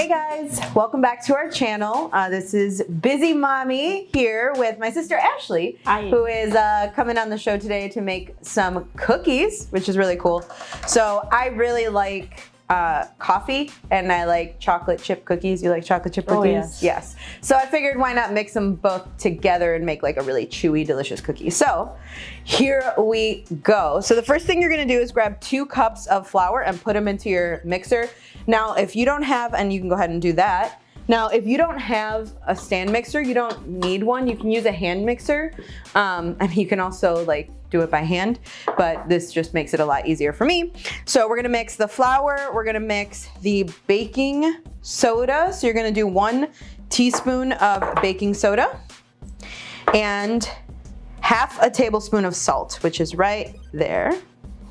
Hey guys, welcome back to our channel. This is BusyMami here with my sister Ashley, Hi. who is coming on the show today to make some cookies, which is really cool. So I really like coffee and I like chocolate chip cookies. You like chocolate chip cookies? Oh, yes. Yes. So I figured why not mix them both together and make like a really chewy, delicious cookie. So here we go. So the first thing you're gonna do is grab 2 cups of flour and put them into your mixer. Now, if you don't have, and you can go ahead and do that. Now, if you don't have a stand mixer, you don't need one. You can use a hand mixer. And you can also like do it by hand, but this just makes it a lot easier for me. So we're gonna mix the flour, we're gonna mix the baking soda. So you're gonna do 1 teaspoon of baking soda and half a tablespoon of salt, which is right there.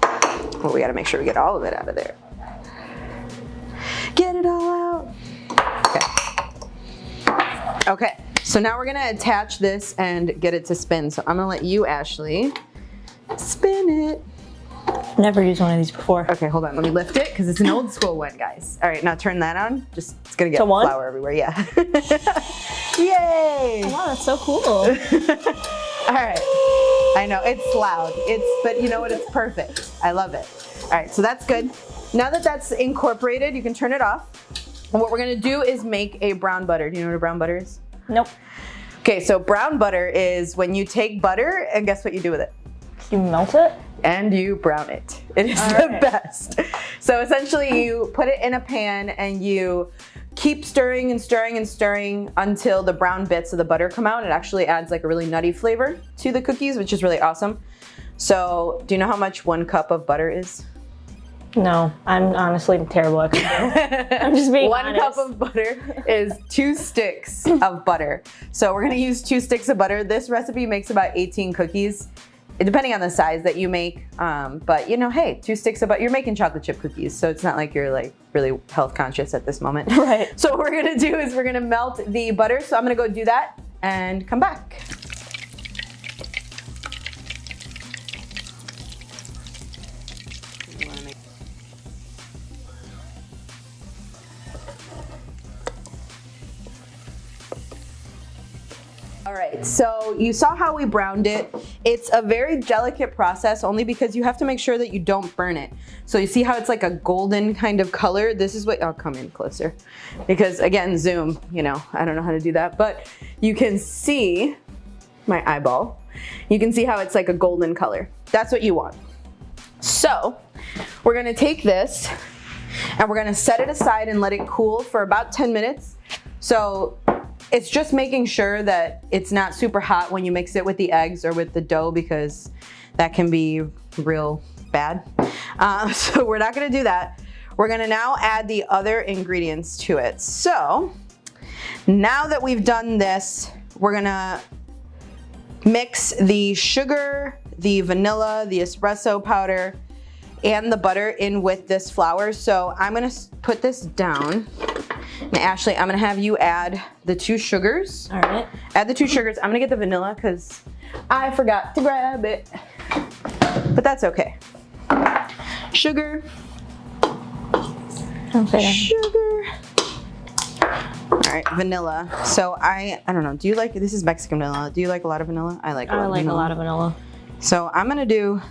Well, we gotta make sure we get all of it out of there. Get it all out. Okay. Okay, so now we're gonna attach this and get it to spin. So I'm gonna let you, Ashley, spin it. Never used one of these before. Okay, hold on, let me lift it because it's an old school one, guys. All right, now turn that on. Just, it's gonna get So one? flour everywhere, yeah. Yay! Oh, wow, that's so cool. All right, I know, it's loud. But you know what, it's perfect. I love it. All right, so that's good. Now that that's incorporated, you can turn it off. And what we're gonna do is make a brown butter. Do you know what a brown butter is? Nope. Okay, so brown butter is when you take butter and guess what you do with it? You melt it? And you brown it. It is All the right. best. So essentially you put it in a pan and you keep stirring and stirring and stirring until the brown bits of the butter come out. It actually adds like a really nutty flavor to the cookies, which is really awesome. So do you know how much 1 cup of butter is? No, I'm honestly terrible at cooking. I'm just being 1 honest. cup of butter is 2 sticks of butter. So we're gonna use 2 sticks of butter. This recipe makes about 18 cookies, depending on the size that you make. But you know, hey, 2 sticks of butter, you're making chocolate chip cookies, so it's not like you're like really health conscious at this moment. Right. So what we're gonna do is we're gonna melt the butter. So I'm gonna go do that and come back. All right, so you saw how we browned it. It's a very delicate process only because you have to make sure that you don't burn it. So you see how it's like a golden kind of color? This is what, I'll come in closer. Because again, zoom, you know, I don't know how to do that, but you can see my eyeball. You can see how it's like a golden color. That's what you want. So we're gonna take this and we're gonna set it aside and let it cool for about 10 minutes. So it's just making sure that it's not super hot when you mix it with the eggs or with the dough because that can be real bad. So we're not gonna do that. We're gonna now add the other ingredients to it. So now that we've done this, we're gonna mix the sugar, the vanilla, the espresso powder, and the butter in with this flour. So I'm gonna put this down. And Ashley, I'm gonna have you add the 2 sugars. All right. Add the 2 sugars. I'm gonna get the vanilla because I forgot to grab it. But that's okay. Sugar. Okay. Sugar. All right, vanilla. So I don't know, do you like, this is Mexican vanilla. Do you like a lot of vanilla? I like a lot of vanilla. a lot of vanilla. So I'm gonna do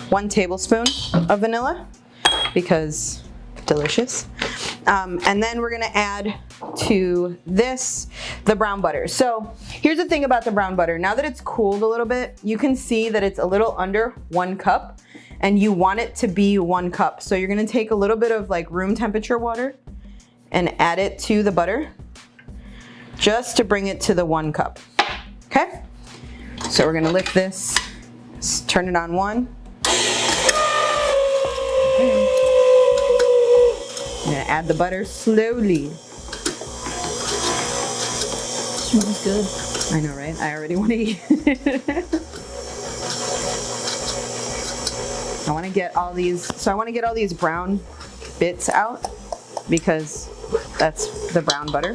1 tablespoon of vanilla because delicious. And then we're gonna add to this the brown butter. So here's the thing about the brown butter. Now that it's cooled a little bit, you can see that it's a little under 1 cup and you want it to be 1 cup. So you're gonna take a little bit of like room temperature water and add it to the butter just to bring it to the 1 cup, okay? So we're gonna lift this, turn it on 1. I'm gonna add the butter slowly. Smells good. I know, right? I already want to eat. I want to get all these brown bits out because that's the brown butter.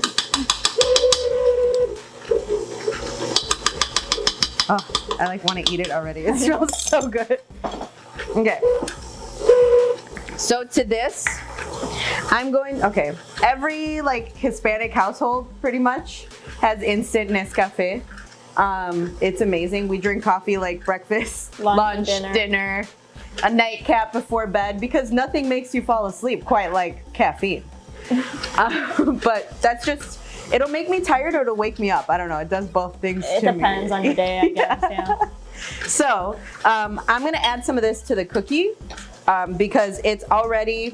Oh, I like want to eat it already. It smells so good. Okay. So to this, okay, every like Hispanic household pretty much has instant Nescafe. It's amazing. We drink coffee like breakfast, lunch, dinner, a nightcap before bed because nothing makes you fall asleep quite like caffeine. But that's just, it'll make me tired or it'll wake me up. I don't know. It does both things to me. It depends on your day, I guess, yeah. So I'm gonna add some of this to the cookie because it's already,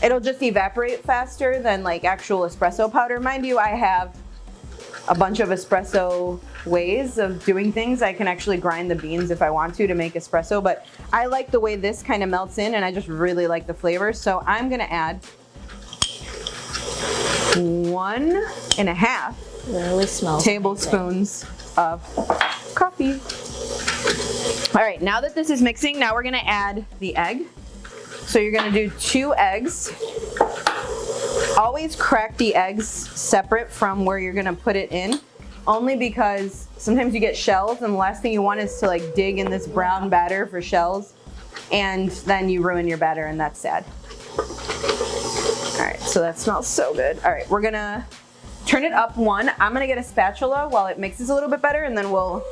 it'll just evaporate faster than like actual espresso powder. Mind you, I have a bunch of espresso ways of doing things. I can actually grind the beans if I want to make espresso, but I like the way this kind of melts in and I just really like the flavor. So I'm gonna add 1.5 really smells tablespoons of coffee. All right, now that this is mixing, now we're gonna add the egg. So you're gonna do 2 eggs. Always crack the eggs separate from where you're gonna put it in, only because sometimes you get shells and the last thing you want is to like dig in this brown batter for shells and then you ruin your batter and that's sad. All right, so that smells so good. All right, we're gonna turn it up 1. I'm gonna get a spatula while it mixes a little bit better and then we'll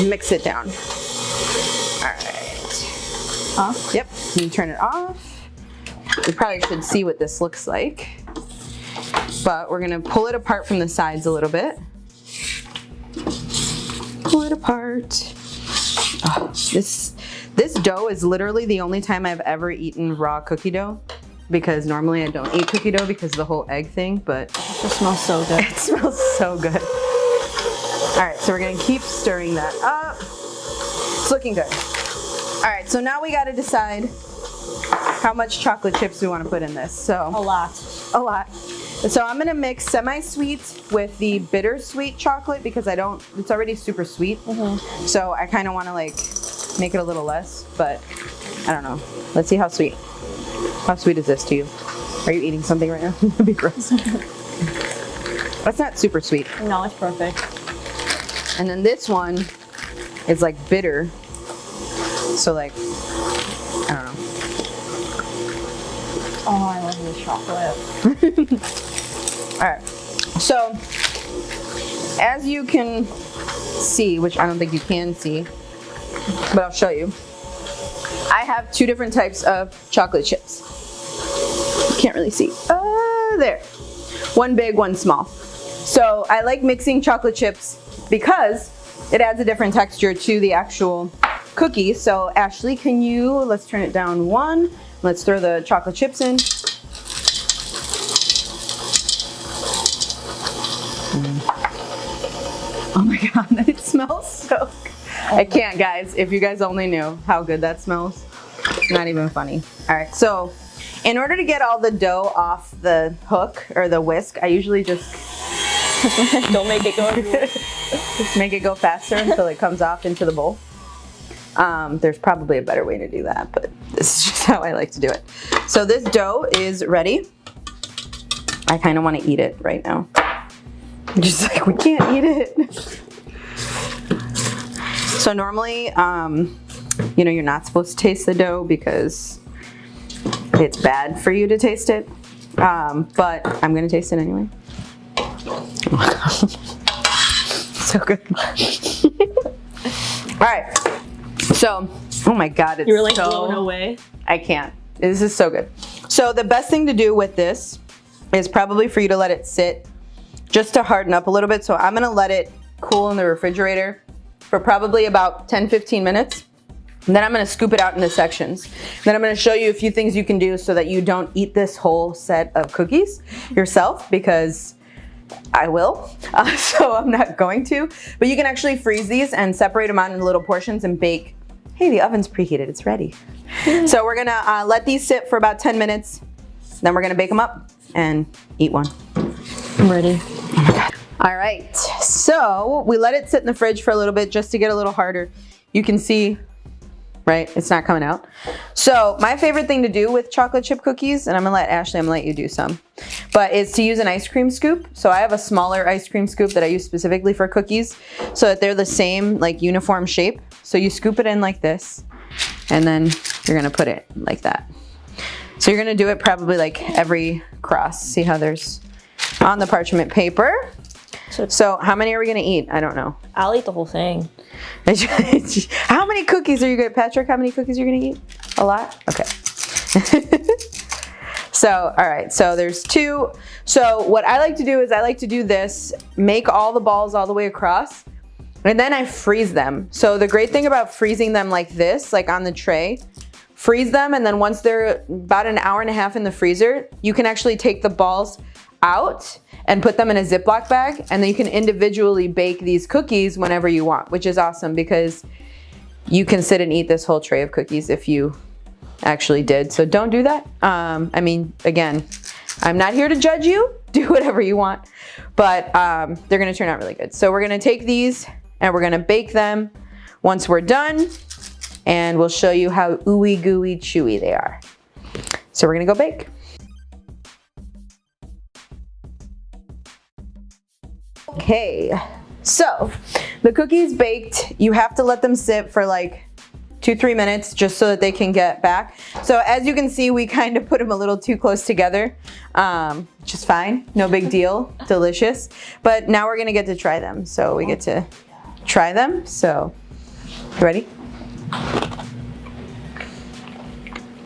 mix it down. All right. Off? Yep, you turn it off. We probably should see what this looks like, but we're gonna pull it apart from the sides a little bit. Pull it apart. Oh, this dough is literally the only time I've ever eaten raw cookie dough because normally I don't eat cookie dough because of the whole egg thing, but it smells so good. It smells so good. All right, so we're gonna keep stirring that up. It's looking good. All right, so now we gotta decide how much chocolate chips we want to put in this. So a lot. So I'm gonna mix semi-sweet with the bittersweet chocolate because it's already super sweet. So I kind of want to like make it a little less, but I don't know. Let's see how sweet. How sweet is this to you? Are you eating something right now? That'd be gross. That's not super sweet. No, it's perfect. And then this one is like bitter. So like, I don't know. Oh, I love this chocolate. All right, so as you can see, which I don't think you can see, but I'll show you, I have 2 different types of chocolate chips. Can't really see. There. One big, one small. So I like mixing chocolate chips because it adds a different texture to the actual cookie. So Ashley, let's turn it down 1. Let's throw the chocolate chips in. Oh my God, it smells so good. I can't, guys. If you guys only knew how good that smells. Not even funny. All right, so in order to get all the dough off the hook or the whisk, I usually just don't make it go. Just make it go faster until it comes off into the bowl. There's probably a better way to do that, but this is just how I like to do it. So this dough is ready. I kind of want to eat it right now. I'm just like, we can't eat it. So normally, you know, you're not supposed to taste the dough because it's bad for you to taste it. But I'm gonna taste it anyway. Oh my God. So good. All right. So, oh my God, it's You were like so blown away. I can't. This is so good. So the best thing to do with this is probably for you to let it sit just to harden up a little bit. So I'm gonna let it cool in the refrigerator for probably about 10-15 minutes. And then I'm gonna scoop it out into sections. Then I'm gonna show you a few things you can do so that you don't eat this whole set of cookies yourself, because I will, so I'm not going to. But you can actually freeze these and separate them out into little portions and bake. Hey, the oven's preheated, it's ready. So we're gonna let these sit for about 10 minutes. Then we're gonna bake them up and eat one. I'm ready. Oh my God. All right, so we let it sit in the fridge for a little bit just to get a little harder. You can see, right, it's not coming out. So my favorite thing to do with chocolate chip cookies, and I'm gonna let you do some, but is to use an ice cream scoop. So I have a smaller ice cream scoop that I use specifically for cookies so that they're the same, like, uniform shape. So you scoop it in like this, and then you're gonna put it like that. So you're gonna do it probably like every cross. See how there's on the parchment paper. So how many are we gonna eat? I don't know. I'll eat the whole thing. How many cookies are you gonna, Patrick? How many cookies are you gonna eat? A lot? Okay. So, all right, so there's 2. So what I like to do is I like to do this, make all the balls all the way across, and then I freeze them. So the great thing about freezing them like this, like on the tray, freeze them, and then once they're about an hour and a half in the freezer, you can actually take the balls out and put them in a Ziploc bag, and then you can individually bake these cookies whenever you want, which is awesome because you can sit and eat this whole tray of cookies if you actually did. So don't do that. I mean, again, I'm not here to judge you. Do whatever you want, but they're gonna turn out really good. So we're gonna take these and we're gonna bake them once we're done, and we'll show you how ooey gooey chewy they are. So we're gonna go bake. Okay, so the cookies baked, you have to let them sit for like 2-3 minutes just so that they can get back. So as you can see, we kind of put them a little too close together, which is fine, no big deal, delicious. But now we're gonna get to try them. So we get to try them. So, you ready?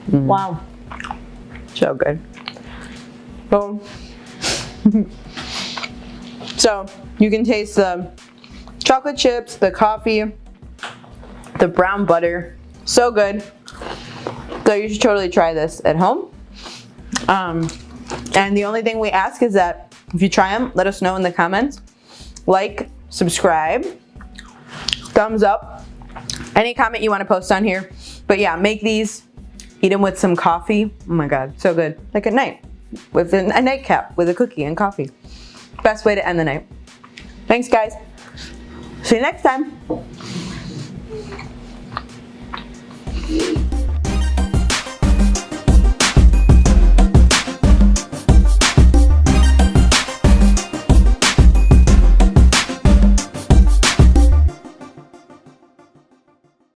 Wow. So good. Boom. So you can taste the chocolate chips, the coffee, the brown butter. So good. So you should totally try this at home. And the only thing we ask is that if you try them, let us know in the comments. Like, subscribe, thumbs up, any comment you want to post on here. But yeah, make these, eat them with some coffee. Oh my God, so good. Like at night, with a nightcap with a cookie and coffee. Best way to end the night. Thanks, guys. See you next time.